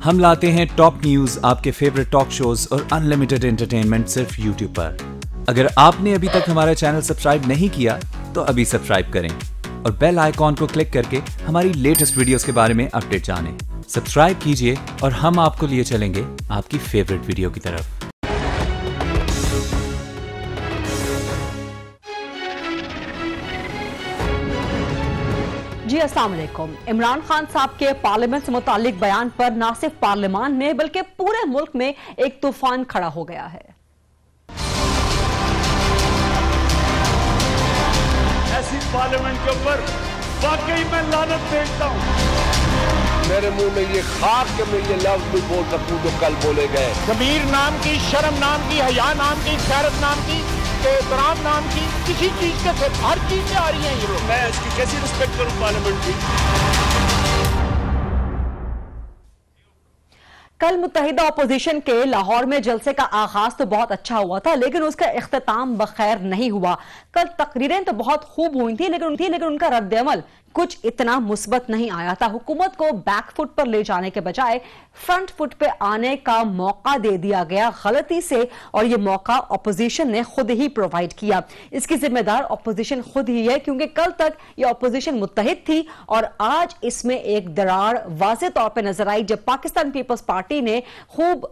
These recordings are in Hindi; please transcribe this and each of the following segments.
हम लाते हैं टॉप न्यूज, आपके फेवरेट टॉक शोज और अनलिमिटेड एंटरटेनमेंट सिर्फ यूट्यूब पर। अगर आपने अभी तक हमारा चैनल सब्सक्राइब नहीं किया तो अभी सब्सक्राइब करें और बेल आइकॉन को क्लिक करके हमारी लेटेस्ट वीडियोस के बारे में अपडेट जानें। सब्सक्राइब कीजिए और हम आपको लिए चलेंगे आपकी फेवरेट वीडियो की तरफ। जी अस्सलाम वालेकुम। इमरान खान साहब के पार्लियामेंट से मुतालिक बयान पर न सिर्फ पार्लियामान में बल्कि पूरे मुल्क में एक तूफान खड़ा हो गया है। ऐसी पार्लियामेंट के ऊपर वाकई मैं लानत भेजता हूं। मेरे मुंह में ये खाक के मैं ये लफ्ज भी बोल सकूं जो कल बोले गए। ज़मीर नाम की, शर्म नाम की, हया नाम की, गैरत नाम की, एहतराम नाम की, किसी चीज के सिर्फ हर चीज से आ रही हैं ये लोग। मैं इसकी कैसी रिस्पेक्ट करूं पार्लियामेंट की। कल मुत्तहिदा अपोजिशन के लाहौर में जलसे का आगाज तो बहुत अच्छा हुआ था, लेकिन उसका इख्तिताम बखैर नहीं हुआ। कल तकरीरें तो बहुत खूब हुई थी, लेकिन उनका रद्द-ए-अमल कुछ इतना मुस्बत नहीं आया था। हुकूमत को बैक फुट पर ले जाने के बजाय फ्रंट फुट पे आने का मौका दे दिया गया गलती से, और ये मौका अपोजिशन ने खुद ही प्रोवाइड किया। इसकी जिम्मेदार अपोजिशन खुद ही है, क्योंकि कल तक ये अपोजिशन मुत्तहिद थी और आज इसमें एक दरार वाज़े तौर पर नजर आई जब पाकिस्तान पीपल्स पार्टी ने खूब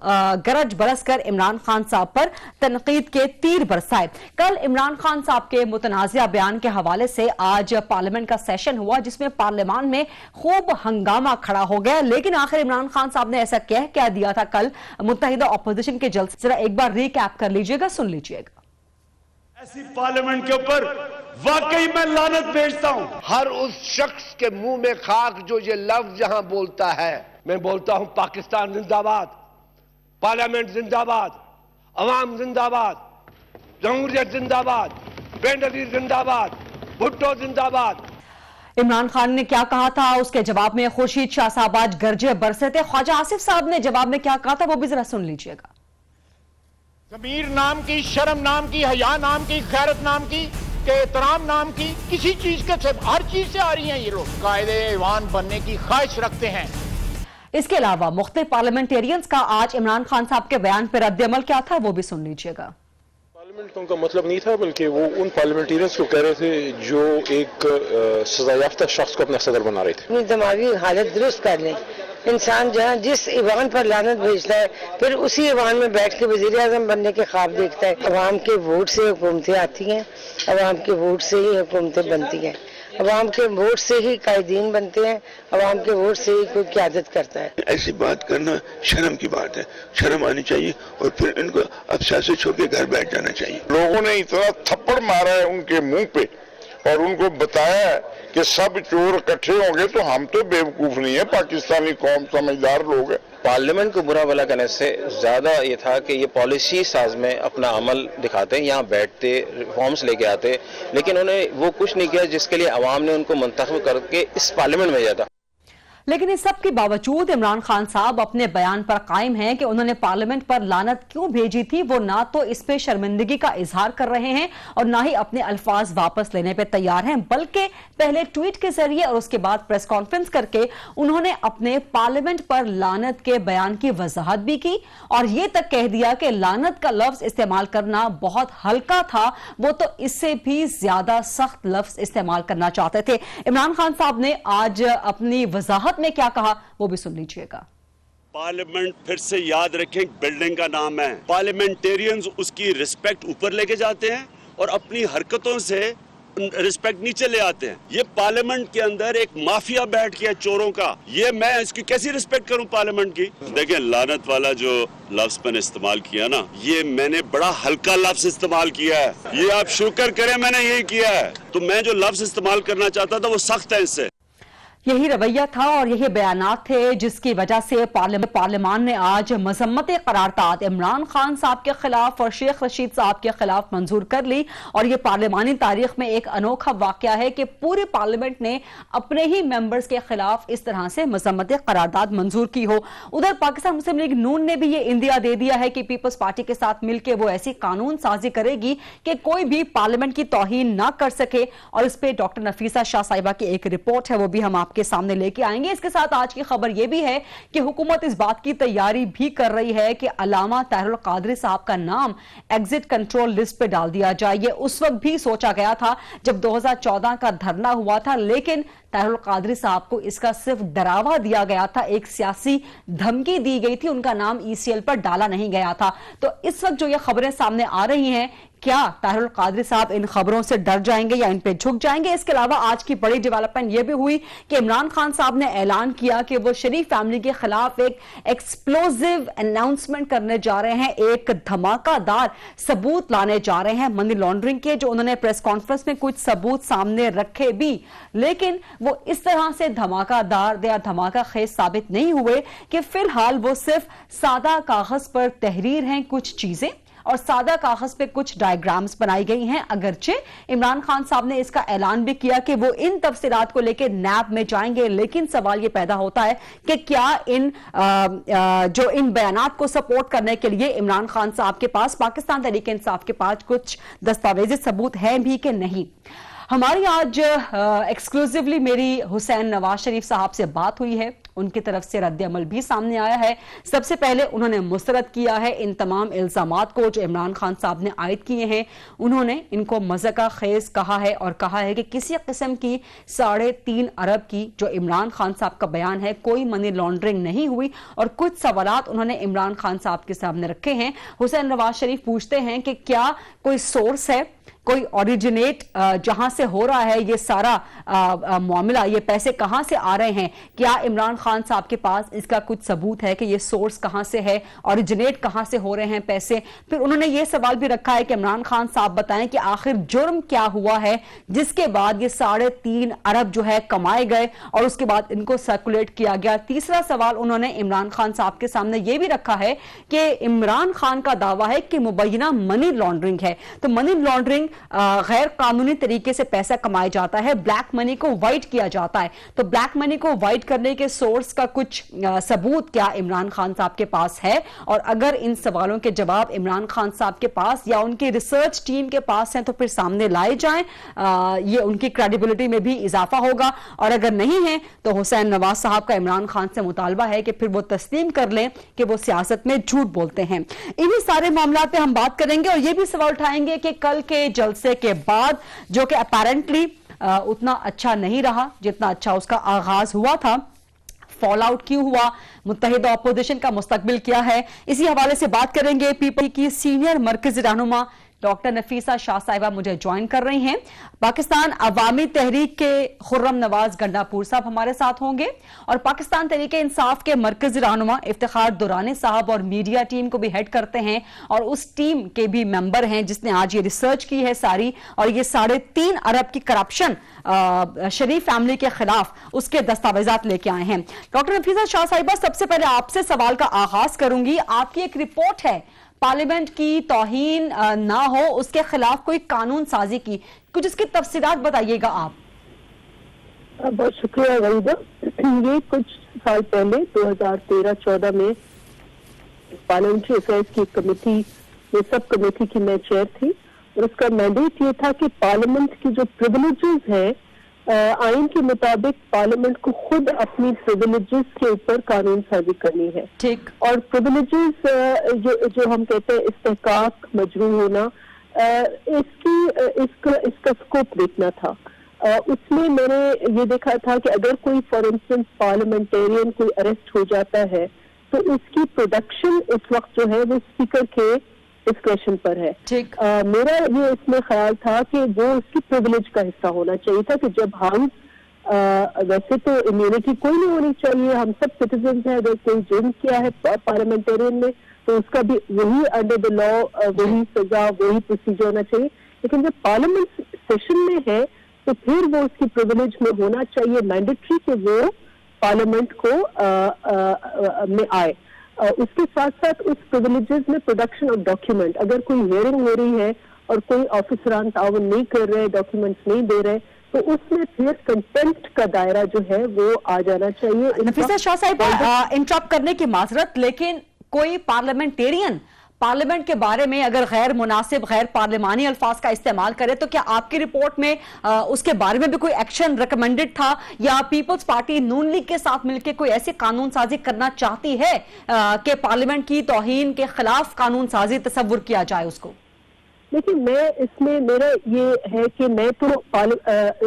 गरज बरस कर इमरान खान साहब पर तनकीद के तीर बरसाए। कल इमरान खान साहब के मुतनाज़िया बयान के हवाले से आज पार्लियामेंट का सेशन हुआ, जिसमें पार्लियामान में खूब हंगामा खड़ा हो गया। लेकिन आखिर इमरान खान साहब ने ऐसा कह क्या दिया था कल मुत्तहिदा अपोजिशन के जलसे, जरा एक बार रिकैप कर लीजिएगा, सुन लीजिएगा। ऐसी पार्लियामेंट के ऊपर वाकई मैं लानत भेजता हूं। हर उस शख्स के मुंह में खाक जो ये लफ्ज यहां बोलता है। मैं बोलता हूं पाकिस्तान जिंदाबाद, पार्लियामेंट जिंदाबाद, अवाम जिंदाबाद, जमहूरियत जिंदाबाद, बेनजीर जिंदाबाद, भुट्टो जिंदाबाद। इमरान खान ने क्या कहा था, उसके जवाब में खुर्शीद शाह साहब आज गरजे बरसे थे। ख्वाजा आसिफ साहब ने जवाब में क्या कहा था वो भी जरा सुन लीजिएगा। ज़मीर नाम की, शर्म नाम की, हया नाम की, गैरत नाम की, एहतराम नाम की, किसी चीज के सिर्फ हर चीज से आ रही हैं ये लोग। कायदे ईवान बनने की ख्वाहिश रखते हैं। इसके अलावा मुख्तलिफ पार्लियामेंटेरियंस का आज इमरान खान साहब के बयान पर रद्द-ए-अमल क्या था वो भी सुन लीजिएगा। पार्लियामेंट का मतलब नहीं था, बल्कि वो उन पार्लियामेंटेरियंस को कह रहे थे जो एक सजायाफ्ता शख्स को अपना सदर बना रहे थे। अपनी दिमागी हालत दुरुस्त कर लें। इंसान जहाँ जिस ईवान पर लानत भेजता है, फिर उसी ईवान में बैठ के वज़ीर आज़म बनने के ख्वाब देखता है। अवाम के वोट से हुकूमतें आती हैं, अवाम के वोट से ही हुकूमतें बनती हैं, अवाम के वोट से ही कायदीन बनते हैं, अवाम के वोट से ही कोई क़यादत करता है। ऐसी बात करना शर्म की बात है, शर्म आनी चाहिए और फिर इनको अब से छोड़ के घर बैठ जाना चाहिए। लोगों ने इतना थप्पड़ मारा है उनके मुंह पे और उनको बताया है कि सब चोर इकट्ठे होंगे, तो हम तो बेवकूफ नहीं है, पाकिस्तानी कौम समझदार लोग हैं। पार्लियामेंट को बुरा भला करने से ज्यादा ये था कि ये पॉलिसी साज में अपना अमल दिखाते, यहाँ बैठते, रिफॉर्म्स लेके आते, लेकिन उन्हें वो कुछ नहीं किया जिसके लिए अवाम ने उनको मुंतखब करके इस पार्लियामेंट में भेजा था। लेकिन इस सब के बावजूद इमरान खान साहब अपने बयान पर कायम हैं कि उन्होंने पार्लियामेंट पर लानत क्यों भेजी थी। वो ना तो इस पे शर्मिंदगी का इजहार कर रहे हैं और ना ही अपने अल्फाज वापस लेने पे तैयार हैं, बल्कि पहले ट्वीट के जरिए और उसके बाद प्रेस कॉन्फ्रेंस करके उन्होंने अपने पार्लियामेंट पर लानत के बयान की वजाहत भी की और ये तक कह दिया कि लानत का लफ्ज इस्तेमाल करना बहुत हल्का था, वो तो इससे भी ज्यादा सख्त लफ्ज इस्तेमाल करना चाहते थे। इमरान खान साहब ने आज अपनी वजाहत में क्या कहा वो भी सुन लीजिएगा। पार्लियामेंट फिर से याद रखें बिल्डिंग का नाम है। पार्लियामेंटेरियंस उसकी रिस्पेक्ट ऊपर लेके जाते हैं और अपनी हरकतों से रिस्पेक्ट नीचे ले आते हैं। ये पार्लियामेंट के अंदर एक माफिया बैठ गया चोरों का, ये मैं इसकी कैसी रिस्पेक्ट करूं पार्लियामेंट की। देखिए लानत वाला जो लफ्ज मैंने इस्तेमाल किया ना, ये मैंने बड़ा हल्का लफ्ज इस्तेमाल किया है, ये आप शुक्र करें मैंने यही किया है। तो मैं जो लफ्ज इस्तेमाल करना चाहता था वो सख्त है इससे। यही रवैया था और यही बयानात थे जिसकी वजह से पार्लियामान ने आज मजम्मत करारदाद इमरान खान साहब के खिलाफ और शेख रशीद साहब के खिलाफ मंजूर कर ली। और ये पार्लियामानी तारीख में एक अनोखा वाकया है कि पूरे पार्लियामेंट ने अपने ही मेंबर्स के खिलाफ इस तरह से मजम्मत करारदाद मंजूर की हो। उधर पाकिस्तान मुस्लिम लीग नून ने भी ये इंदिया दे दिया है कि पीपल्स पार्टी के साथ मिलकर वो ऐसी कानून साजी करेगी कि कोई भी पार्लियामेंट की तौहीन ना कर सके। और इस पर डॉक्टर नफीसा शाह साहिबा की एक रिपोर्ट है, वो भी हम आपको आपके सामने लेके आएंगे। इसके साथ आज की खबर यह भी है कि हुकूमत इस बात की तैयारी भी कर रही है कि अल्लामा ताहिरुल कादरी साहब का नाम एग्जिट कंट्रोल लिस्ट पे डाल दिया जाए। ये उस वक्त भी सोचा गया था जब 2014 का धरना हुआ था, लेकिन ताहिरुल कादरी साहब को इसका सिर्फ डरावा दिया गया था, एक सियासी धमकी दी गई थी, उनका नाम ईसीएल पर डाला नहीं गया था। तो इस वक्त जो ये खबरें सामने आ रही हैं, क्या ताहिरुल कादरी साहब इन खबरों से डर जाएंगे या इन पे झुक जाएंगे? इसके अलावा आज की बड़ी डेवलपमेंट यह भी हुई कि इमरान खान साहब ने ऐलान किया कि वो शरीफ फैमिली के खिलाफ एक एक्सप्लोजिव अनाउंसमेंट करने जा रहे हैं, एक धमाकादार सबूत लाने जा रहे हैं मनी लॉन्ड्रिंग के, जो उन्होंने प्रेस कॉन्फ्रेंस में कुछ सबूत सामने रखे भी, लेकिन वो इस तरह से धमाकादार या धमाका खेज साबित नहीं हुए कि फिलहाल वो सिर्फ सादा कागज पर तहरीर हैं कुछ चीजें और सादा कागज पे कुछ डायग्राम्स बनाई गई हैं। अगरचे इमरान खान साहब ने इसका ऐलान भी किया कि वो इन तफसीलात को लेकर नैब में जाएंगे, लेकिन सवाल ये पैदा होता है कि क्या जो इन बयानात को सपोर्ट करने के लिए इमरान खान साहब के पास, पाकिस्तान तहरीक इंसाफ के पास कुछ दस्तावेजी सबूत हैं भी कि नहीं। हमारी आज एक्सक्लूसिवली मेरी हुसैन नवाज शरीफ साहब से बात हुई है, उनकी तरफ से रद्द-ए-अमल भी सामने आया है। सबसे पहले उन्होंने मुस्तरद किया है इन तमाम इल्जामात को जो इमरान खान साहब ने आयद किए हैं। उन्होंने इनको मज़ाक़ खेज कहा है और कहा है कि किसी किस्म की 3.5 अरब की जो इमरान खान साहब का बयान है, कोई मनी लॉन्ड्रिंग नहीं हुई। और कुछ सवालात उन्होंने इमरान खान साहब के सामने रखे हैं। हुसैन नवाज शरीफ पूछते हैं कि क्या कोई सोर्स है, कोई ओरिजिनेट जहां से हो रहा है ये सारा मामला, ये पैसे कहां से आ रहे हैं, क्या इमरान खान साहब के पास इसका कुछ सबूत है कि ये सोर्स कहां से है, ओरिजिनेट कहां से हो रहे हैं पैसे। फिर उन्होंने ये सवाल भी रखा है कि इमरान खान साहब बताएं कि आखिर जुर्म क्या हुआ है जिसके बाद ये 3.5 अरब जो है कमाए गए और उसके बाद इनको सर्कुलेट किया गया। तीसरा सवाल उन्होंने इमरान खान साहब के सामने ये भी रखा है कि इमरान खान का दावा है कि मुबैना मनी लॉन्ड्रिंग है। तो मनी लॉन्ड्रिंग गैर कानूनी तरीके से पैसा कमाया जाता है, ब्लैक मनी को वाइट किया जाता है। तो ब्लैक मनी को वाइट करने के सोर्स का कुछ सबूत क्या इमरान खान साहब के पास है? और अगर इन सवालों के जवाब इमरान खान साहब के पास या उनकी रिसर्च टीम के पास हैं तो फिर सामने लाए जाएं, ये उनकी क्रेडिबिलिटी में भी इजाफा होगा। और अगर नहीं है तो हुसैन नवाज साहब का इमरान खान से मुतालबा है कि फिर वो तस्लीम कर लें कि वो सियासत में झूठ बोलते हैं। इन्हीं सारे मामलों पे हम बात करेंगे और ये भी सवाल उठाएंगे कि कल के जलसे के बाद, जो कि अपेरेंटली उतना अच्छा नहीं रहा जितना अच्छा उसका आगाज हुआ था, फॉल आउट क्यों हुआ, मुत्तहिदा अपोजिशन का मुस्तकबिल क्या है, इसी हवाले से बात करेंगे। पीपल की सीनियर मरकजी रहनुमा डॉक्टर नफीसा शाह साहिबा मुझे ज्वाइन कर रही हैं। पाकिस्तान अवामी तहरीक के खुर्रम नवाज गंडापुर साहब हमारे साथ होंगे और पाकिस्तान तहरीक इंसाफ के मरकजी रहनुमा इफ्तिखार दुरानी साहब और मीडिया टीम को भी हेड करते हैं और उस टीम के भी मेंबर हैं जिसने आज ये रिसर्च की है सारी, और ये 3.5 अरब की करप्शन शरीफ फैमिली के खिलाफ उसके दस्तावेजात लेके आए हैं। डॉक्टर नफीसा शाह साहिबा, सबसे पहले आपसे सवाल का आगाज करूंगी। आपकी एक रिपोर्ट है पार्लियामेंट की तौहीन ना हो उसके खिलाफ कोई कानून साजी की, कुछ इसकी तफसीलात बताइएगा आप। बहुत शुक्रिया वरीदा। ये कुछ साल पहले 2013-14 में पार्लियामेंट्री अफेयर्स की कमेटी, ये सब कमेटी की मैं चेयर थी और उसका मैंडेट ये था कि पार्लियामेंट की जो प्रिविलेजेस है, आइन के मुताबिक पार्लियामेंट को खुद अपनी प्रिविलेजेस के ऊपर कानून साजी करनी है। ठीक। और प्रिविलेजेस जो हम कहते हैं इस्तेहकाक, मजरू होना, इसका स्कोप देखना था। उसमें मैंने ये देखा था कि अगर कोई फॉर इंस्टेंस पार्लियामेंटेरियन कोई अरेस्ट हो जाता है तो उसकी प्रोडक्शन उस वक्त जो है वो स्पीकर के डिस्क्रेशन पर है। ठीक। मेरा ये इसमें ख्याल था कि वो उसकी प्रिविलेज का हिस्सा होना चाहिए था कि जब हम वैसे तो इम्यूनिटी कोई नहीं होनी चाहिए, हम सब सिटीजन हैं, अगर कोई जुर्म किया है पार्लियामेंटेरियन में तो उसका भी वही अंडर द लॉ वही सजा वही प्रोसीजर होना चाहिए। लेकिन जब पार्लियामेंट सेशन में है तो फिर वो उसकी प्रिविलेज में होना चाहिए, मैंडेटरी कि वो पार्लियामेंट को में आए। उसके साथ साथ उस प्रिविलेजेस में प्रोडक्शन ऑफ डॉक्यूमेंट, अगर कोई हियरिंग हो रही है और कोई ऑफिसरान ताउन नहीं कर रहे, डॉक्यूमेंट्स नहीं दे रहे, तो उसमें फिर कंटेंप्ट का दायरा जो है वो आ जाना चाहिए। नफीसा शाह साहिब, इंटरप्ट करने की माजरत, लेकिन कोई पार्लियामेंटेरियन पार्लियामेंट के बारे में अगर गैर मुनासिब गैर पार्लिमानी अल्फाज का इस्तेमाल करे, तो क्या आपकी रिपोर्ट में उसके बारे में भी कोई एक्शन रिकमेंडेड था, या पीपल्स पार्टी नून लीग के साथ मिलकर कोई ऐसी कानून साजी करना चाहती है कि पार्लियामेंट की तौहीन के खिलाफ कानून साजी तस्वुर किया जाए उसको? लेकिन मैं इसमें मेरा ये है कि मैं तो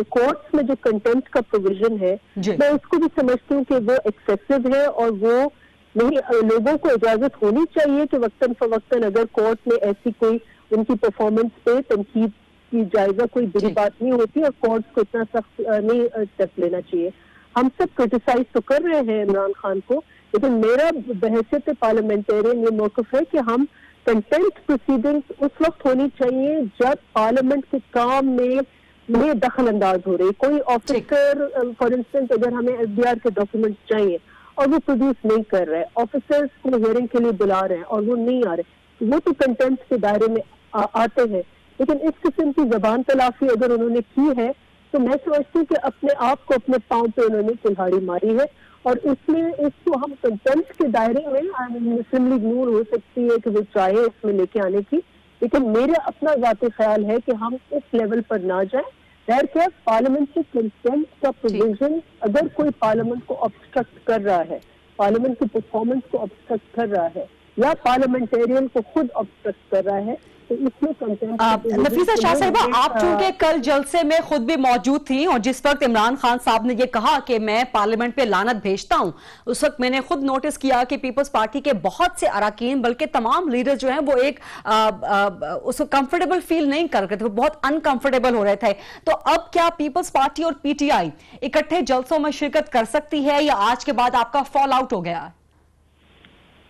कोर्ट्स में जो कंटेम्प्ट का प्रोविजन है मैं उसको भी समझती हूँ कि वो एक्सेसिव है, और वो नहीं, लोगों को इजाजत होनी चाहिए कि वक्तन फवक्तन अगर कोर्ट में ऐसी कोई उनकी परफॉर्मेंस पे तनकीद की जायजा कोई बुरी बात नहीं होती, और कोर्ट्स को इतना सख्त नहीं स्टेप लेना चाहिए। हम सब क्रिटिसाइज तो कर रहे हैं इमरान खान को, लेकिन मेरा बहैसियत पार्लियामेंटेरियन ये मौक़िफ़ है कि हम कंटेम्प्ट प्रोसीडिंग्स उस वक्त होनी चाहिए जब पार्लियामेंट के काम में दखल अंदाज हो रही। कोई ऑफिसर फॉर इंस्टेंस अगर हमें एफडीआर के डॉक्यूमेंट्स चाहिए और वो प्रोड्यूस नहीं कर रहे, ऑफिसर्स को हियरिंग के लिए बुला रहे हैं और वो नहीं आ रहे, तो वो तो कंटेम्प्ट के दायरे में आते हैं। लेकिन इस किस्म की जबान तलाफी अगर उन्होंने की है तो मैं समझती हूँ कि अपने आप को अपने पाँव पे उन्होंने कुल्हाड़ी मारी है, और उसमें इसको हम कंटेम्प्ट के दायरे में मुस्लिम लीग नून हो सकती है कि वो चाहे इसमें लेके आने की, लेकिन मेरा अपना ज़ाती ख्याल है कि हम इस लेवल पर ना जाए। खैर क्या पार्लियामेंट से कंटेम्प्ट का प्रोविजन अगर कोई पार्लियामेंट को ऑब्स्ट्रक्ट कर रहा है, पार्लियामेंट की परफॉर्मेंस को ऑब्स्ट्रक्ट कर रहा है, या पार्लियामेंटेरियन को खुद ऑब्स्ट्रक्ट कर रहा है, तो इसमें नफीसा शाह साहिबा, आप चूंकि कल जलसे में खुद भी मौजूद थी और जिस वक्त इमरान खान साहब ने ये कहा कि मैं पार्लियामेंट पे लानत भेजता हूं, उस वक्त मैंने खुद नोटिस किया कि पीपल्स पार्टी के बहुत से अरकान बल्कि तमाम लीडर जो हैं वो एक उसको कंफर्टेबल फील नहीं कर रहे थे, वो बहुत अनकंफर्टेबल हो रहे थे। तो अब क्या पीपल्स पार्टी और पीटीआई इकट्ठे जलसों में शिरकत कर सकती है, या आज के बाद आपका फॉल आउट हो गया?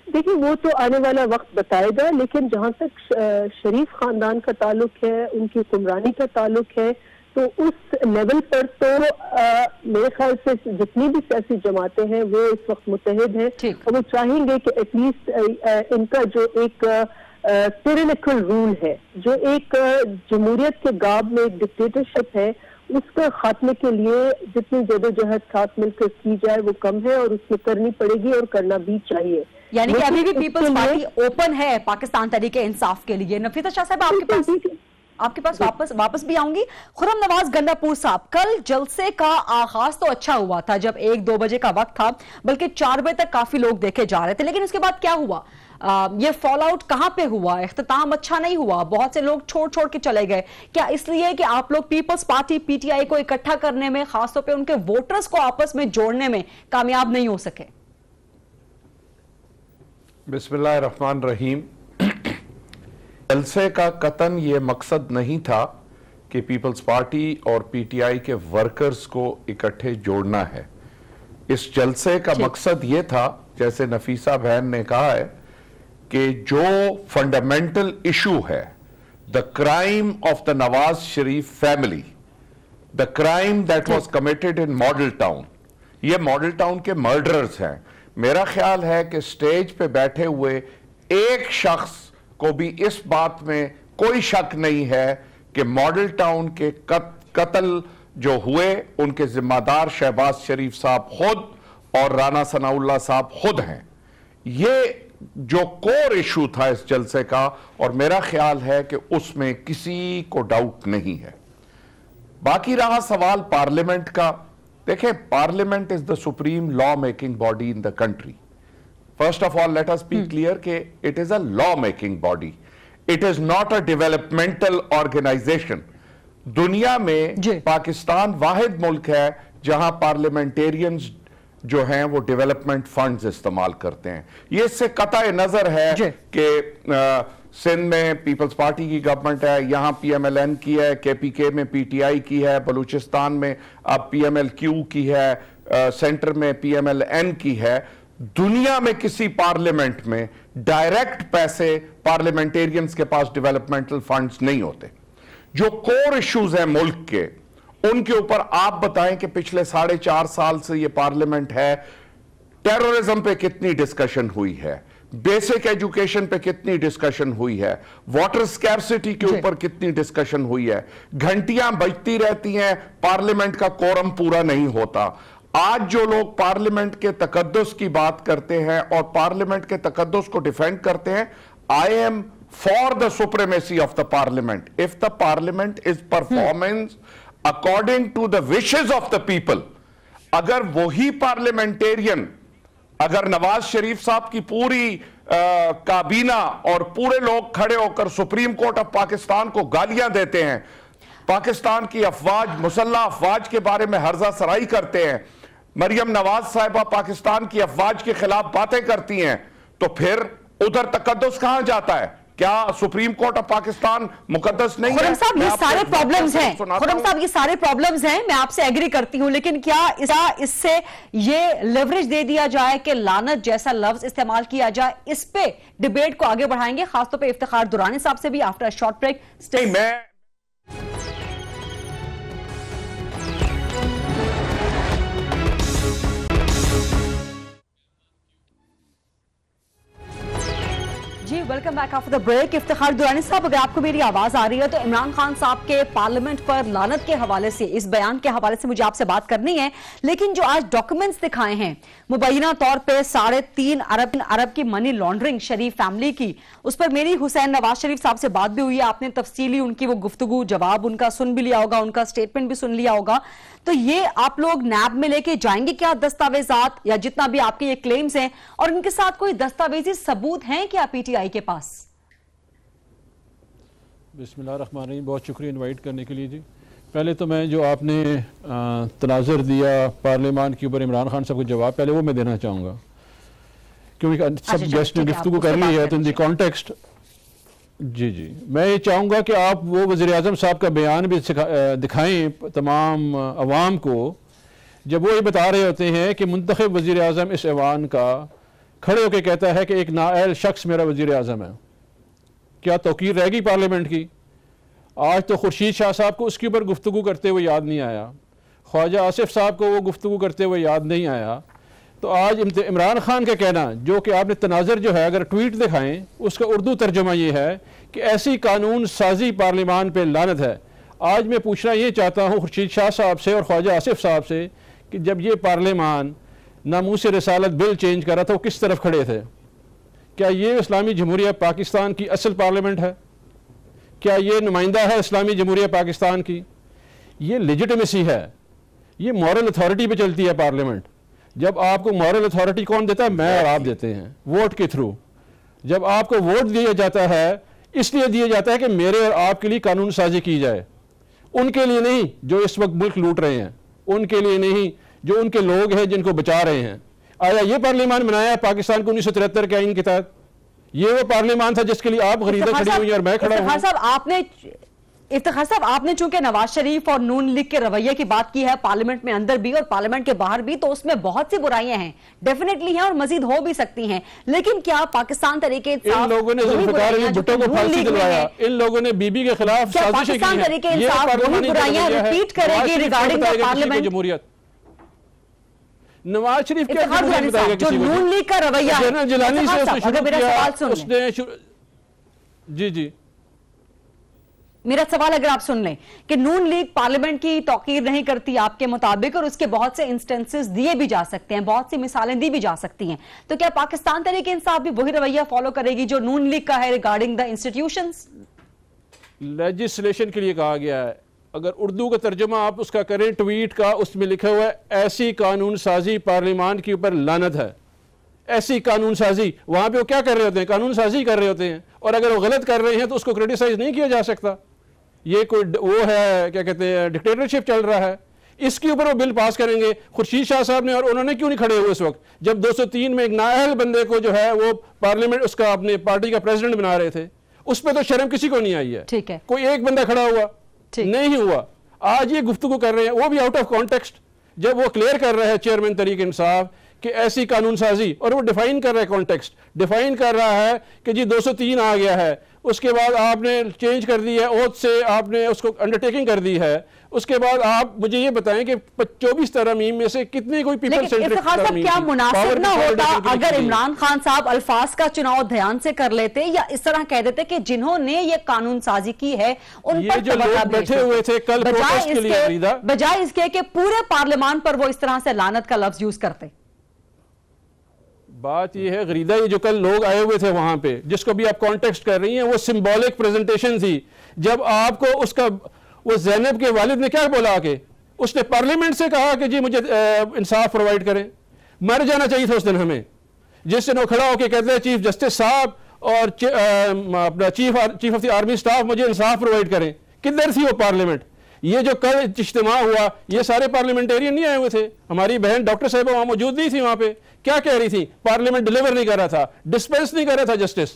देखिए वो तो आने वाला वक्त बताएगा, लेकिन जहाँ तक शरीफ खानदान का ताल्लुक है, उनकी हुक्मरानी का ताल्लुक है, तो उस लेवल पर तो मेरे ख्याल से जितनी भी सियासी जमातें हैं वो इस वक्त मुत्तहिद हैं, और वो चाहेंगे कि एटलीस्ट इनका जो एक टिरेनिकल रूल है, जो एक जमहूरियत के गाब में एक डिक्टेटरशिप है, उसके खात्मे के लिए जितनी जदोजहद साथ मिलकर की जाए वो कम है, और उसमें करनी पड़ेगी और करना भी चाहिए। यानी कि अभी भी पीपल्स पार्टी ओपन है पाकिस्तान तहरीक इंसाफ के लिए। नफीसा शाह साहब आपके पास वापस भी आऊंगी। खुर्रम नवाज गंडापुर साहब, कल जलसे का आगाज तो अच्छा हुआ था जब 1-2 बजे का वक्त था, बल्कि 4 बजे तक काफी लोग देखे जा रहे थे, लेकिन उसके बाद क्या हुआ? ये फॉल आउट कहां पे हुआ? इख्तिताम अच्छा नहीं हुआ, बहुत से लोग छोड़ के चले गए। क्या इसलिए कि आप लोग पीपल्स पार्टी पीटीआई को इकट्ठा करने में, खासतौर पे उनके वोटर्स को आपस में जोड़ने में कामयाब नहीं हो सके? बिस्मिल्लाहिर्रहमानिर्रहीम। जलसे का कतन ये मकसद नहीं था कि पीपल्स पार्टी और पीटीआई के वर्कर्स को इकट्ठे जोड़ना है। इस जलसे का मकसद ये था, जैसे नफीसा बहन ने कहा है, कि जो फंडामेंटल इशू है, the crime of the Nawaz Sharif family, the crime that was committed in model town, ये मॉडल टाउन के मर्डरर्स हैं। मेरा ख्याल है कि स्टेज पे बैठे हुए एक शख्स को भी इस बात में कोई शक नहीं है कि मॉडल टाउन के कत्ल जो हुए उनके जिम्मेदार शहबाज शरीफ साहब खुद और राना सनाउल्लाह साहब खुद हैं। ये जो कोर इशू था इस जलसे का, और मेरा ख्याल है कि उसमें किसी को डाउट नहीं है। बाकी रहा सवाल पार्लियामेंट का। देखिए, parliament is the supreme law making body in the country. First of all let us be clear कि it is a law making body, it is not a developmental organisation. दुनिया में पाकिस्तान वाहिद मुल्क है जहां पार्लियामेंटेरियंस जो हैं वो डेवलपमेंट फंड्स इस्तेमाल करते हैं। ये इससे कतई नजर है कि सिंध में पीपल्स पार्टी की गवर्नमेंट है, यहां पीएमएलएन की है, केपीके में पीटीआई की है, बलूचिस्तान में अब पीएमएलक्यू की है, सेंटर में पीएमएलएन की है। दुनिया में किसी पार्लियामेंट में डायरेक्ट पैसे पार्लियामेंटेरियंस के पास डेवलपमेंटल फंड्स नहीं होते। जो कोर इश्यूज हैं मुल्क के, उनके ऊपर आप बताएं कि पिछले 4.5 साल से ये पार्लियामेंट है, टेररिज्म पे कितनी डिस्कशन हुई है, बेसिक एजुकेशन पे कितनी डिस्कशन हुई है, वाटर स्कैर्सिटी के ऊपर कितनी डिस्कशन हुई है। घंटियां बजती रहती हैं, पार्लियामेंट का कोरम पूरा नहीं होता। आज जो लोग पार्लियामेंट के तकद्दुस की बात करते हैं और पार्लियामेंट के तकद्दुस को डिफेंड करते हैं, I am for the supremacy of the parliament. If the parliament is performing according to the wishes of the people, अगर वही पार्लियामेंटेरियन, अगर नवाज शरीफ साहब की पूरी काबीना और पूरे लोग खड़े होकर सुप्रीम कोर्ट ऑफ पाकिस्तान को गालियां देते हैं, पाकिस्तान की अफवाज, मुसल्लह अफवाज के बारे में हर्जा सराई करते हैं, मरियम नवाज साहिबा पाकिस्तान की अफवाज के खिलाफ बातें करती हैं, तो फिर उधर तकद्दुस कहां जाता है? क्या सुप्रीम कोर्ट ऑफ पाकिस्तान मुकद्दस नहीं है? खुर्रम साहब, ये सारे प्रॉब्लम्स हैं, खुर्रम साहब ये सारे प्रॉब्लम्स हैं, मैं आपसे एग्री करती हूं, लेकिन क्या इससे ये लेवरेज दे दिया जाए कि लानत जैसा लफ्ज इस्तेमाल किया जाए? इस पे डिबेट को आगे बढ़ाएंगे, खासतौर पे इफ्तिखार दुरानी साहब से भी आफ्टर अ शॉर्ट ब्रेक। जी welcome back after the break. Iftikhar Durrani साहब, अगर आपको मेरी आवाज आ रही है तो इमरान खान साहब के पार्लियामेंट पर लानत के हवाले से, इस बयान के हवाले से मुझे आपसे बात करनी है, लेकिन जो आज डॉक्यूमेंट्स दिखाए हैं मुबैना तौर पे 3.5 अरब की मनी लॉन्ड्रिंग शरीफ फैमिली की, उस पर मेरी हुसैन नवाज शरीफ साहब से बात भी हुई है, आपने तफसीली उनकी वो गुफ्तगू जवाब उनका सुन भी लिया होगा, उनका स्टेटमेंट भी सुन लिया होगा। तो ये आप लोग नैब में लेके जाएंगे क्या दस्तावेजात, या जितना भी आपके ये क्लेम्स हैं, और इनके साथ कोई दस्तावेजी सबूत हैं क्या पीटीआई के पास? बिस्मिल्लाहिर्रहमानिर्रहीम, बहुत शुक्रिया इनवाइट करने के लिए। जी पहले तो मैं जो आपने तनाज़ुर दिया पार्लियामान के ऊपर इमरान खान साहब को जवाब, पहले वो मैं देना चाहूँगा, क्योंकि सब गेस्ट ने गुफ्तगू कर ली है, तो इन द कॉन्टेक्स्ट जी मैं ये चाहूँगा कि आप वो वज़ीर-ए-आज़म साहब का बयान भी दिखाएं तमाम अवाम को, जब वो ये बता रहे होते हैं कि मुंतखब वज़ीर-ए-आज़म इस ऐवान का खड़े होकर कहता है कि एक नाअहल शख्स मेरा वज़ीर-ए-आज़म है। क्या तौकीर रहेगी पार्लियामेंट की? आज तो खुर्शीद शाह साहब को उसके ऊपर गुफ्तगू करते हुए याद नहीं आया, ख्वाजा आसिफ साहब को वो गुफ्तगू करते हुए याद नहीं आया, तो आज इमरान खान का कहना, जो कि आपने तनाज़र जो है अगर ट्वीट दिखाएं, उसका उर्दू तर्जुमा ये है कि ऐसी कानून साजी पार्लियामान पे लानत है। आज मैं पूछना ये चाहता हूँ खुर्शीद शाह साहब से और ख्वाजा आसिफ साहब से कि जब ये पार्लियामान नामूस रसालत बिल चेंज कर रहा था, वो किस तरफ खड़े थे? क्या ये इस्लामी जमहूरिया पाकिस्तान की असल पार्लियामेंट है? क्या ये नुमाइंदा है इस्लामी जमहूरिया पाकिस्तान की? ये लेजिटिमेसी है, ये मॉरल अथॉरिटी पे चलती है पार्लियामेंट। जब आपको मॉरल अथॉरिटी कौन देता है? मैं और आप देते हैं वोट के थ्रू। जब आपको वोट दिया जाता है, इसलिए दिया जाता है कि मेरे और आपके लिए कानून साजी की जाए, उनके लिए नहीं जो इस वक्त मुल्क लूट रहे हैं, उनके लिए नहीं जो उनके लोग हैं जिनको बचा रहे हैं। आया ये पार्लियामान बनाया है पाकिस्तान को 1973 के आईन के तहत? ये वो पार्लियामान था जिसके लिए आप खरीदा खड़ी हुई और मैं खड़ा हूं। इफ्तिखार साहब, आपने चूंकि नवाज शरीफ और नून लीग के रवैये की बात की है पार्लियामेंट में अंदर भी और पार्लियामेंट के बाहर भी, तो उसमें बहुत सी बुराइयां हैं, डेफिनेटली हैं और मजीद हो भी सकती हैं, लेकिन क्या पाकिस्तान तरीके इन लोगों ने जुल्फ़िकार अली भुट्टो को फांसी दिलवाया, इन लोगों ने बीबी के खिलाफ साजिशें की हैं, तरीके इंसाफ वही बुराइयां रिपीट करेगी रिगार्डिंग द पार्लियामेंट जमहूरियत? नवाज शरीफ क्या बताएगा जो नून लीग का रवैया है, जनरल जिलानी से उसने जी मेरा सवाल अगर आप सुन लें कि नून लीग पार्लियामेंट की तौकीर नहीं करती आपके मुताबिक, और उसके बहुत से इंस्टेंसेस दिए भी जा सकते हैं, बहुत सी मिसालें दी भी जा सकती हैं, तो क्या पाकिस्तान तरीके इंसाफ भी वही रवैया फॉलो करेगी जो नून लीग का है रिगार्डिंग द इंस्टीट्यूशंस? लेजिस्लेशन के लिए कहा गया है, अगर उर्दू का तर्जुमा आप उसका करें ट्वीट का, उसमें लिखा हुआ है ऐसी कानून साजी पार्लियामान के ऊपर लानत है। ऐसी कानून साजी, वहां पे वो क्या कर रहे होते हैं? कानून साजी कर रहे होते हैं, और अगर वो गलत कर रहे हैं तो उसको क्रिटिसाइज नहीं किया जा सकता। ये कोई वो है क्या कहते हैं, डिक्टेटरशिप चल रहा है, इसके ऊपर वो बिल पास करेंगे। खुर्शीद शाह साहब ने, और उन्होंने क्यों नहीं खड़े हुए उस वक्त जब 203 में एक नाअहल बंदे को जो है वो पार्लियामेंट उसका अपने पार्टी का प्रेसिडेंट बना रहे थे? उस पर तो शर्म किसी को नहीं आई है। ठीक है, कोई एक बंदा खड़ा हुआ नहीं हुआ। आज ये गुफ्तगू कर रहे हैं, वो भी आउट ऑफ कॉन्टेक्स्ट, जब वो क्लियर कर रहा है चेयरमैन तरीक इंसाफ कि ऐसी कानून साजी, और वो डिफाइन कर रहा है कॉन्टेक्स्ट, डिफाइन कर रहा है कि जी 203 आ गया है, उसके बाद आपने चेंज कर दी है, ओथ से आपने उसको अंडरटेकिंग कर दी है, उसके बाद आप मुझे ये बताएं कि 24 तरमीम में से कितनी कोई पीपल सेंट्रिक तरमीम? क्या मुनासिब ना होता अगर इमरान खान साहब अल्फाज का चुनाव ध्यान से कर लेते, या इस तरह कह देते कि जिन्होंने ये कानून साजी की है उन पर जो लोग बैठे हुए थे कल प्रोटेस्ट के लिए, बजाय इसके कि पूरे पार्लियामान पर वो इस तरह से लानत का लफ्ज यूज करते? बात ये है गरीदा, ये जो कल लोग आए हुए थे वहां पे, जिसको भी आप कॉन्टेक्स्ट कर रही हैं, वो सिंबॉलिक प्रेजेंटेशन थी। जब आपको उसका, वो ज़ैनब के वालिद ने क्या बोला आके, उसने पार्लियामेंट से कहा कि जी मुझे इंसाफ प्रोवाइड करें। मर जाना चाहिए था उस दिन हमें, जिस दिन वो खड़ा होकर कहते हैं चीफ जस्टिस साहब और अपना chief of the army staff मुझे इंसाफ प्रोवाइड करें। किधर थी वो पार्लियामेंट? ये जो कल इज्तिमा हुआ, ये सारे पार्लियामेंटेरियन नहीं आए हुए थे। हमारी बहन डॉक्टर साहिबा वहां मौजूद नहीं थी। वहां पे क्या कह रही थी? पार्लियामेंट डिलीवर नहीं कर रहा था, डिस्पेंस नहीं कर रहा था जस्टिस।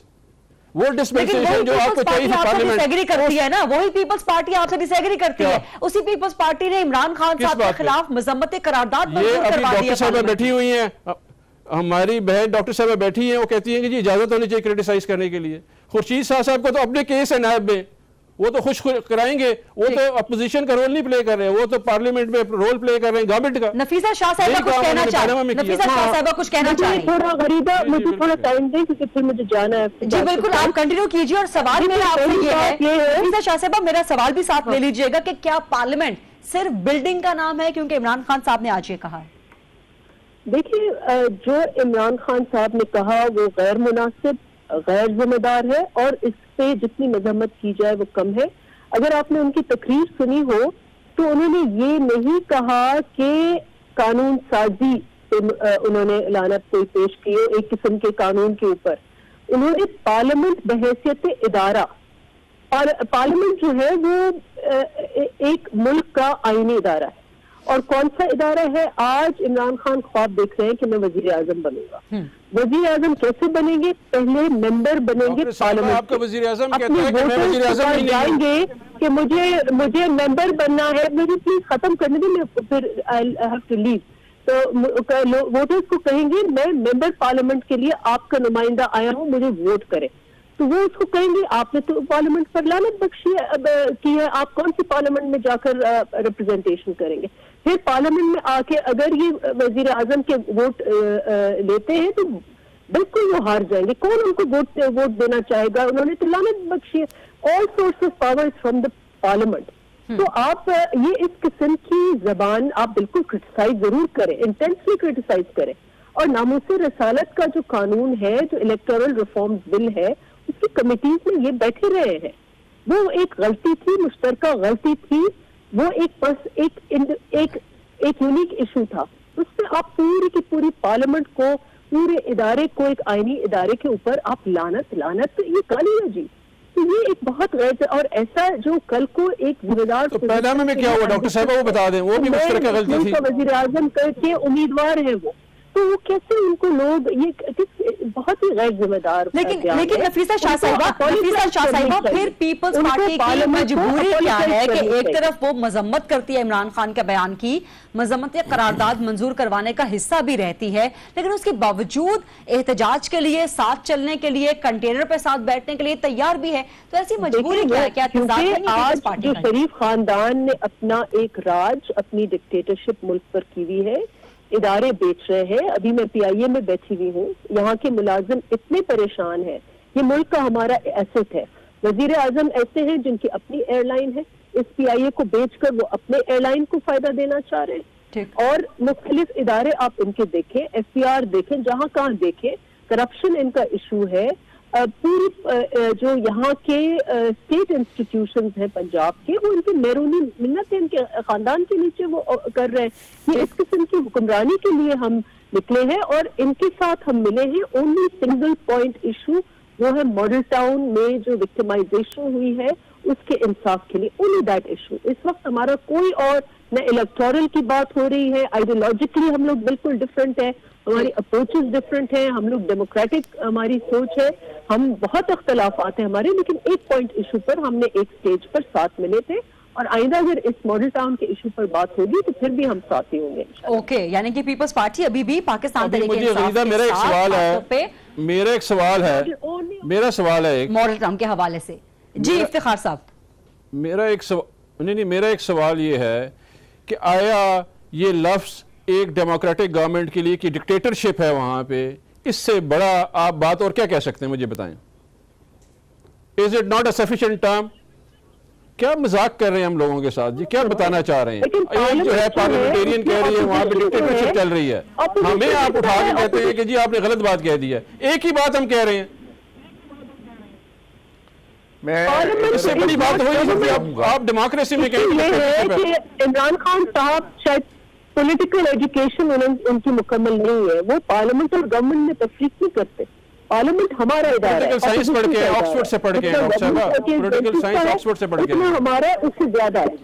वो डिस्पेंसेशन जो आपको चाहिए थी पार्लियामेंट डिसएग्री करती है ना, वही पीपल्स पार्टी आपसे डिसएग्री करती है। उसी पीपल्स पार्टी ने इमरान खान साहब के खिलाफ मजम्मत करारदाद ये अभी डॉक्टर साहिबा बैठी हुई हैं, हमारी बहन डॉक्टर साहिबा बैठी हैं, वो कहती हैं कि जी इजाजत होनी चाहिए क्रिटिसाइज करने के लिए। खुर्शीद शाह साहब को तो अपने केस है नायब में, वो तो खुश कराएंगे, वो तो अपोजिशन का रोल नहीं प्ले कर रहे हैं, वो तो पार्लियामेंट में रोल प्ले कर रहे हैं गवर्नमेंट का। नफीसा शाह साहिबा कुछ कहना चाहें? नफीसा शाह साहिबा कुछ कहना चाहें? थोड़ा गरीबा, मुझे थोड़ा टाइम दें क्योंकि फिर मुझे जाना है। जी बिल्कुल, आप कंटिन्यू कीजिए। और सवाल मेरा आपसे ये है, नफीसा शाह साहिबा, मेरा सवाल भी साथ ले लीजिएगा कि क्या पार्लियामेंट सिर्फ बिल्डिंग का नाम है? क्योंकि इमरान खान साहब ने आज ये कहा है। देखिए, जो इमरान खान साहब ने कहा वो गैर मुनासिब, गैर जिम्मेदार है और इस पे जितनी मजम्मत की जाए वो कम है। अगर आपने उनकी तकरीर सुनी हो तो उन्होंने ये नहीं कहा कि कानून साजी पे उन्होंने लानत कोई पेश की हो एक किस्म के कानून के ऊपर। उन्होंने पार्लियामेंट बहैसियत इदारा, पार्लियामेंट जो है वो एक मुल्क का आईनी इदारा है। और कौन सा इदारा है? आज इमरान खान ख्वाब देख रहे हैं कि मैं वजीर आजम बनूंगा। वजीर आजम कैसे बनेंगे? पहले मेंबर बनेंगे पार्लियामेंट, आपका वजीर आजम अपने वोटर्स जाएंगे कि मुझे मेंबर बनना है, मुझे प्लीज खत्म करने दें, मैं फिर आई हैव टू लीव। तो वोटर्स को कहेंगे मैं मेंबर पार्लियामेंट के लिए आपका नुमाइंदा आया हूँ, मुझे वोट करें। तो वो उसको कहेंगे आपने तो पार्लियामेंट पर लानत बख्शी की है, आप कौन सी पार्लियामेंट में जाकर रिप्रेजेंटेशन करेंगे? फिर पार्लियामेंट में आके अगर ये वजीर आजम के वोट लेते हैं तो बिल्कुल वो हार जाएंगे। कौन उनको वोट देना चाहेगा? उन्होंने तो लानत बख्शी है। All source of power is from the parliament. तो आप ये इस किस्म की जबान आप बिल्कुल क्रिटिसाइज जरूर करें, इंटेंसली क्रिटिसाइज करें। और नामूस रसालत का जो कानून है, जो इलेक्टोरल रिफॉर्म बिल है, उसकी कमिटीज में ये बैठे रहे हैं। वो एक गलती थी, मुश्तरका गलती थी, वो एक यूनिक इशू था। उसमें आप पूरी की पूरी पार्लियामेंट को, पूरे इदारे को, एक आईनी इदारे के ऊपर आप लानत तो ये काली है जी। तो ये एक बहुत गलत, और ऐसा जो कल को एक जिम्मेदार, तो पैनामा में क्या हुआ डॉक्टर साहब वो बता दें, वो भी मुश्तरका गलती थी। वजीर आजम के उम्मीदवार है वो, तो वो कैसे उनको लोग ये बहुत ही गैर जिम्मेदार। लेकिन नफीसा शाह साहिबा फिर पीपल्स पार्टी की मजबूरी क्या है कि एक तरफ वो मजम्मत करती है इमरान खान के बयान की, मजम्मत करारदाद मंजूर करवाने का हिस्सा भी रहती है, लेकिन उसके बावजूद एहतजाज के लिए, साथ चलने के लिए, कंटेनर पे साथ बैठने के लिए तैयार भी है। तो ऐसी मजबूरी क्या है? क्या आज जो शरीफ खानदान ने अपना एक राज, अपनी डिक्टेटरशिप मुल्क पर की हुई है, इदारे बेच रहे हैं। अभी मैं PIA में बैठी हुई हूँ, यहाँ के मुलाजिम इतने परेशान हैं। ये मुल्क का हमारा एसेट है। वजीर आजम ऐसे हैं जिनकी अपनी एयरलाइन है, इस PIA को बेचकर वो अपने एयरलाइन को फायदा देना चाह रहे हैं। और मुख्तलिफ इदारे आप इनके देखें, FCR देखें, जहाँ कहाँ देखें करप्शन इनका इशू है। पूरी जो यहाँ के स्टेट इंस्टीट्यूशंस हैं पंजाब के, वो इनकी मैरूनी मिन्नत है, इनके खानदान के नीचे वो कर रहे हैं। ये इस किस्म की हुक्मरानी के लिए हम निकले हैं और इनके साथ हम मिले हैं। ओनली सिंगल पॉइंट इशू वो है मॉडल टाउन में जो विक्टिमाइजेशन हुई है उसके इंसाफ के लिए, ओनली दैट इशू। इस वक्त हमारा कोई और न इलेक्टोरल की बात हो रही है, आइडियोलॉजिकली हम लोग बिल्कुल डिफरेंट है, हमारी अप्रोचेस डिफरेंट हैं, हम लोग डेमोक्रेटिक हमारी सोच है, हम बहुत इख्तलाफात हैं हमारे, लेकिन एक पॉइंट इशू पर हमने एक स्टेज पर साथ मिले थे। और आइंदा अगर इस मॉडल टाउन के इशू पर बात होगी तो फिर भी हम साथ ही होंगे। ओके, यानी कि पीपल्स पार्टी अभी भी पाकिस्तान मेरा एक सवाल है एक मॉडल टाउन के हवाले से। जी इफ्तिखार साहब, मेरा एक सवाल ये है कि आया ये लफ्ज एक डेमोक्रेटिक गवर्नमेंट के लिए कि डिक्टेटरशिप है वहां पे, इससे बड़ा आप बात और क्या कह सकते हैं मुझे बताएं? Is it not a sufficient term? क्या मजाक कर रहे हैं हम लोगों के साथ जी? क्या बताना चाह रहे हैं? ये जो है पार्लियामेंटेरियन कह रही है वहां पे डिक्टेटरशिप चल रही है, हमें आप उठा के कहते हैं कि जी आपने गलत बात कह दी है। एक ही बात हम कह रहे हैं, मैं इससे बड़ी बात हो सकती। आप डेमोक्रेसी में कहेंगे इमरान खान साहब शायद पॉलिटिकल एजुकेशन उनकी मुकम्मल नहीं है, वो पार्लियामेंट और गवर्नमेंट में तफरीक नहीं करते। पार्लियामेंट हमारा इदारा है, साइंस पढ़ के ऑक्सफोर्ड से पढ़ के पॉलिटिकल साइंस ऑक्सफोर्ड से पढ़ के हमारा उससे ज्यादा है।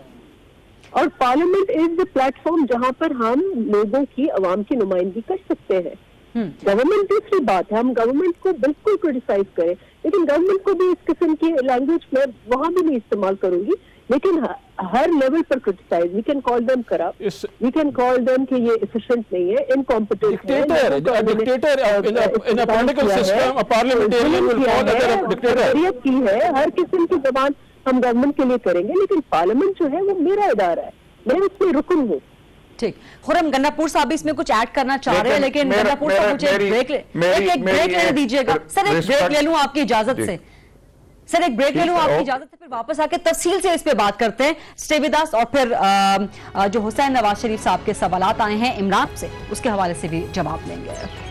और पार्लियामेंट इज द प्लेटफॉर्म जहां पर हम लोगों की आवाम की नुमाइंदगी कर सकते हैं। गवर्नमेंट दूसरी बात है, हम गवर्नमेंट को बिल्कुल क्रिटिसाइज करें, लेकिन गवर्नमेंट को भी इस किस्म की लैंग्वेज में वहां भी नहीं इस्तेमाल करूंगी, लेकिन हर लेवल पर criticise. We can call them corrupt, we can call them कि ये एफिशिएंट नहीं है, इनकॉम्पिटेंट है। डिक्टेटर की है, हर किस्म की जबान हम गवर्नमेंट के लिए करेंगे, लेकिन पार्लियामेंट जो है वो मेरा इदारा है, मैं उसमें रुकन हूँ। ठीक, खुर्रम गन्नापुर साहब इसमें कुछ ऐड करना चाह रहे हैं, लेकिन गन्नापुर साहब मुझे एक ब्रेक लेने दीजिएगा। सर एक ब्रेक ले लूं आपकी इजाजत से, सर एक ब्रेक ले लूं आपकी इजाजत से, फिर वापस आके तफसील से इस पे बात करते हैं। स्टे विद अस, और फिर जो हुसैन नवाज शरीफ साहब के सवालात आए हैं इमरान से, उसके हवाले से भी जवाब लेंगे।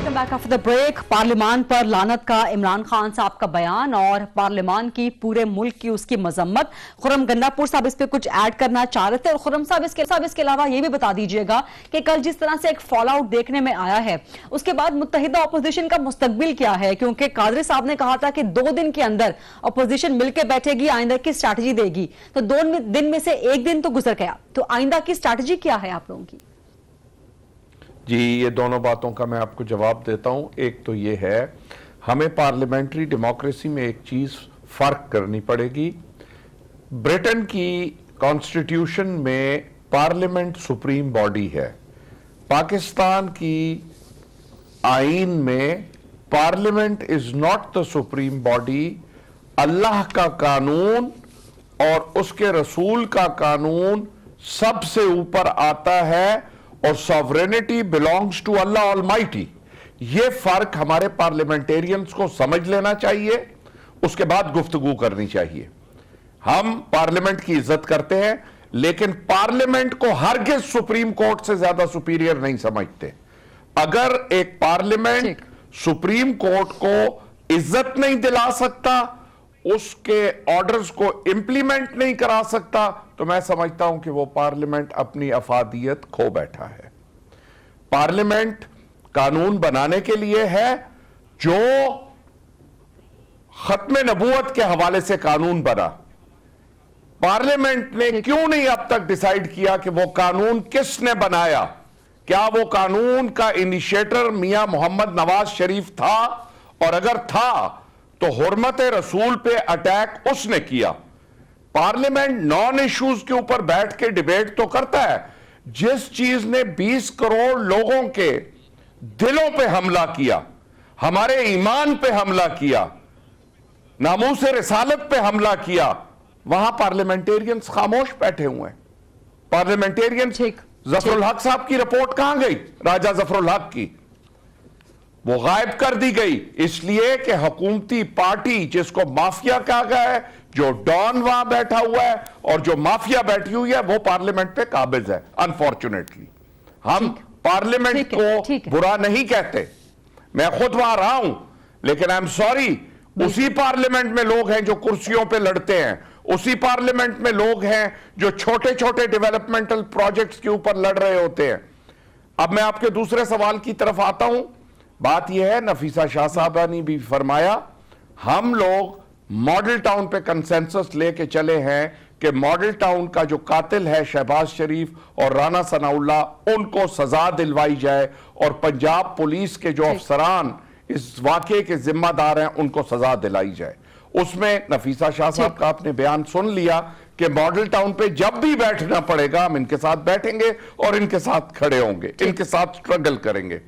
Back after the break. Parliament पर लानत का इमरान खान साहब का बयान और पार्लियामान की पूरे मुल्क की उसकी मजम्मत। खुर्रम गन्नापुर साहब इस पे कुछ ऐड करना चाह रहे थे, और खुर्रम साहब इसके अलावा ये भी बता दीजिएगा कि कल जिस तरह से एक फॉल आउट देखने में आया है, उसके बाद मुत्तहिदा अपोजिशन का मुस्तकबिल क्या है? क्योंकि कादरी साहब ने कहा था कि 2 दिन के अंदर अपोजिशन मिलकर बैठेगी, आइंदा की स्ट्रैटेजी देगी, तो 2 दिन में से 1 दिन तो गुजर गया, तो आइंदा की स्ट्रैटेजी क्या है आप लोगों की? जी, ये दोनों बातों का मैं आपको जवाब देता हूं। एक तो ये है, हमें पार्लियामेंट्री डेमोक्रेसी में एक चीज फर्क करनी पड़ेगी। ब्रिटेन की कॉन्स्टिट्यूशन में पार्लियामेंट सुप्रीम बॉडी है, पाकिस्तान की आईन में parliament is not the supreme body. अल्लाह का कानून और उसके रसूल का कानून सबसे ऊपर आता है, और sovereignty belongs to Allah almighty. यह फर्क हमारे पार्लियामेंटेरियंस को समझ लेना चाहिए, उसके बाद गुफ्तगू करनी चाहिए। हम पार्लियामेंट की इज्जत करते हैं, लेकिन पार्लियामेंट को हरगिज सुप्रीम कोर्ट से ज्यादा सुपीरियर नहीं समझते। अगर एक पार्लियामेंट सुप्रीम कोर्ट को इज्जत नहीं दिला सकता, उसके ऑर्डर्स को इंप्लीमेंट नहीं करा सकता, तो मैं समझता हूं कि वो पार्लियामेंट अपनी अफादियत खो बैठा है। पार्लियामेंट कानून बनाने के लिए है, जो खत्म नबूवत के हवाले से कानून बना। पार्लियामेंट ने क्यों नहीं अब तक डिसाइड किया कि वो कानून किसने बनाया? क्या वो कानून का इनिशिएटर मियां मोहम्मद नवाज शरीफ था? और अगर था तो हुर्मत रसूल पे अटैक उसने किया। पार्लियामेंट नॉन इश्यूज के ऊपर बैठ के डिबेट तो करता है। जिस चीज ने 20 करोड़ लोगों के दिलों पे हमला किया, हमारे ईमान पे हमला किया, नामूस रिसालत पे हमला किया, वहां पार्लियामेंटेरियंस खामोश बैठे हुए हैं। पार्लियामेंटेरियन जफरुल हक साहब की रिपोर्ट कहां गई? राजा जफरुल हक की, वो गायब कर दी गई, इसलिए कि हुकूमती पार्टी जिसको माफिया कहा गया है, जो डॉन वहां बैठा हुआ है और जो माफिया बैठी हुई है, वो पार्लियामेंट पे काबिज है। अनफॉर्चुनेटली हम पार्लियामेंट को बुरा नहीं कहते, मैं खुद वहां रहा हूं, लेकिन आई एम सॉरी, उसी पार्लियामेंट में लोग हैं जो कुर्सियों पे लड़ते हैं, उसी पार्लियामेंट में लोग हैं जो छोटे छोटे डेवलपमेंटल प्रोजेक्ट्स के ऊपर लड़ रहे होते हैं। अब मैं आपके दूसरे सवाल की तरफ आता हूं। बात यह है, नफीसा शाह साहबा ने भी फरमाया, हम लोग मॉडल टाउन पे कंसेंसस लेके चले हैं कि मॉडल टाउन का जो कातिल है शहबाज शरीफ और राना सनाउल्लाह, उनको सजा दिलवाई जाए, और पंजाब पुलिस के जो अफसरान इस वाकये के जिम्मेदार हैं उनको सजा दिलाई जाए। उसमें नफीसा शाह साहब का आपने बयान सुन लिया कि मॉडल टाउन पे जब भी बैठना पड़ेगा हम इनके साथ बैठेंगे और इनके साथ खड़े होंगे, इनके साथ स्ट्रगल करेंगे।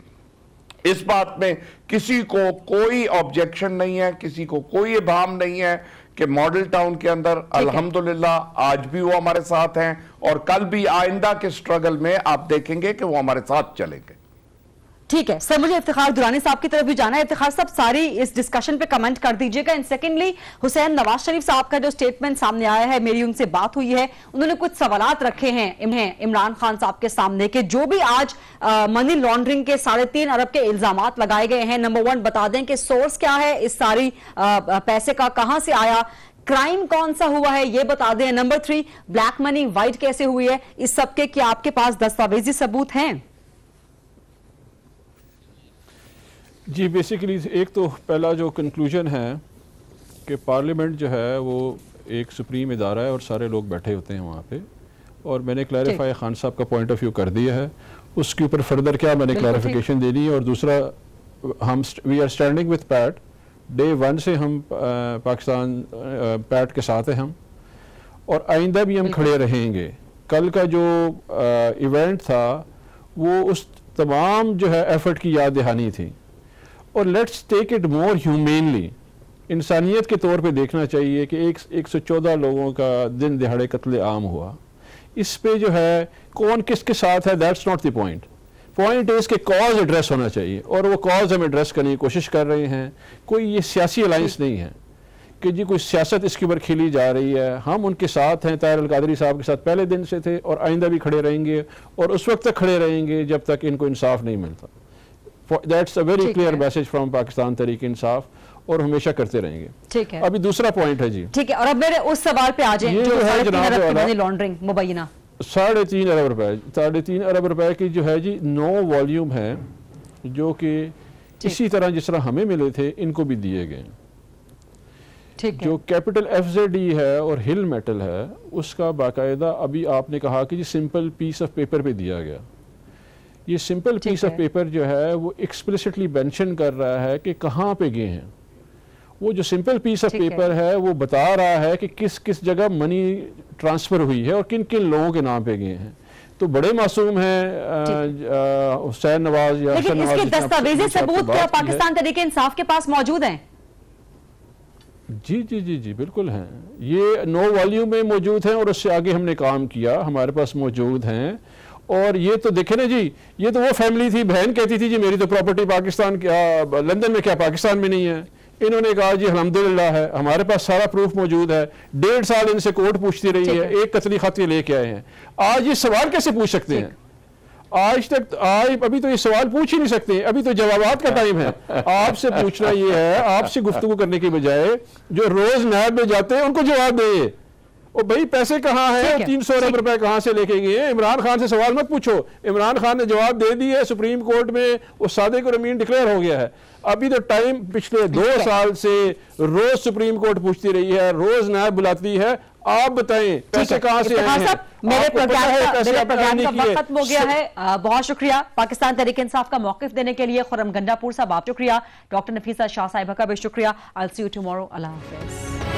इस बात में किसी को कोई ऑब्जेक्शन नहीं है, किसी को कोई इबाम नहीं है कि मॉडल टाउन के अंदर अल्हम्दुलिल्लाह आज भी वो हमारे साथ हैं, और कल भी आइंदा के स्ट्रगल में आप देखेंगे कि वो हमारे साथ चलेंगे। ठीक है सर, मुझे इफ्तिखार दुरानी साहब की तरफ भी जाना है। इफ्तिखार साहब, सारी इस डिस्कशन पे कमेंट कर दीजिएगा। एंड सेकेंडली, हुसैन नवाज शरीफ साहब का जो स्टेटमेंट सामने आया है, मेरी उनसे बात हुई है, उन्होंने कुछ सवालात रखे हैं इमरान खान साहब के सामने के जो भी आज मनी लॉन्ड्रिंग के 3.5 अरब के इल्जामात लगाए गए हैं। नंबर 1 बता दें कि सोर्स क्या है इस सारी पैसे का, कहां से आया, क्राइम कौन सा हुआ है ये बता दें। नंबर 3, ब्लैक मनी वाइट कैसे हुई है, इस सबके क्या आपके पास दस्तावेजी सबूत हैं? जी, बेसिकली एक तो पहला जो कंक्लूजन है कि पार्लियामेंट जो है वो एक सुप्रीम इदारा है और सारे लोग बैठे होते हैं वहाँ पे, और मैंने क्लैरिफाई खान साहब का पॉइंट ऑफ व्यू कर दिया है। उसके ऊपर फर्दर क्या मैंने क्लैरिफिकेशन देनी है। और दूसरा, हम we are standing with PAT, day 1 से हम पाकिस्तान पैट के साथ हैं हम, और आइंदा भी हम खड़े रहेंगे। कल का जो इवेंट था वो उस तमाम जो है एफर्ट की याद दहानी थी, और लेट्स टेक इट मोर ह्यूमेनली, इंसानियत के तौर पे देखना चाहिए कि 114 लोगों का दिन दिहाड़े कत्ले आम हुआ। इस पे जो है कौन किसके साथ है, that's not the point. Point is के कॉज एड्रेस होना चाहिए, और वो कॉज हम एड्रेस करने की कोशिश कर रहे हैं। कोई ये सियासी अलायंस नहीं है कि जी कोई सियासत इसके ऊपर खेली जा रही है। हम उनके साथ हैं, ताहिर अल-कादरी साहब के साथ पहले दिन से थे, और आइंदा भी खड़े रहेंगे, और उस वक्त तक खड़े रहेंगे जब तक इनको इंसाफ नहीं मिलता। That's a very clear message from Pakistan Tehreek Insaf, और हमेशा करते रहेंगे। ठीक है, अभी दूसरा पॉइंट है जी। ठीक है, और अब मेरे उस सवाल पे आ जाए जो 3.5 अरब लॉन्ड्रिंग मुबैना 3.5 अरब रुपए, 3.5 अरब रुपए की जो है जी 9 वॉल्यूम है, जो कि इसी तरह जिस तरह हमें मिले थे इनको भी दिए गए। जो कैपिटल FZE है और हिल मेटल है, उसका बाकायदा अभी आपने कहा कि जी सिंपल पीस ऑफ पेपर पे दिया गया। ये सिंपल पीस ऑफ पेपर जो है वो एक्सप्लिसिटली मेंशन कर रहा है कि कहाँ पे गए हैं। वो जो सिंपल पीस ऑफ पेपर है वो बता रहा है कि किस किस जगह मनी ट्रांसफर हुई है और किन किन लोगों के नाम पे गए हैं। तो बड़े मासूम हैं हुसैन नवाज या लेकिन इसके दस्तावेजी सबूत क्या पाकिस्तान तहरीक इंसाफ के पास मौजूद हैं? जी जी जी जी बिल्कुल हैं। ये 9 वॉल्यूम में मौजूद हैं, और उससे आगे हमने काम किया, हमारे पास मौजूद हैं। और ये तो देखे ना जी, ये तो वो फैमिली थी, बहन कहती थी जी मेरी तो प्रॉपर्टी पाकिस्तान क्या लंदन में क्या पाकिस्तान में नहीं है। इन्होंने कहा जी अल्हम्दुलिल्लाह है, हमारे पास सारा प्रूफ मौजूद है। 1.5 साल इनसे कोर्ट पूछती रही है, एक कतली खत ये लेके आए हैं। आज ये सवाल कैसे पूछ सकते हैं? आज अभी तो ये सवाल पूछ ही नहीं सकते। अभी तो जवाबात का टाइम है। आपसे पूछना ये है, आपसे गुफ्तगू करने की बजाय जो रोज नायब में जाते हैं उनको जवाब दे। और भाई पैसे कहाँ हैं, 300 अरब रुपए कहाँ से लेके गए? इमरान खान से सवाल मत पूछो, इमरान खान ने जवाब दे दी है। सुप्रीम कोर्ट में वो सादिक और अमीन डिक्लेयर हो गया है। अभी तो टाइम पिछले 2 साल से रोज सुप्रीम कोर्ट पूछती रही है, रोज नायब बुलाती है। आप बताएं पैसे कहाँ से आए हैं? मेरे प्रोग्राम का वक्त खत्म हो गया है। बहुत शुक्रिया पाकिस्तान तहरीक इंसाफ का मौकिफ देने के लिए। खुर्रम गंडापुर साहब आप शुक्रिया, डॉक्टर नफीसा शाह साहिबा का भी शुक्रिया। I will see you tomorrow. Allah Hafiz.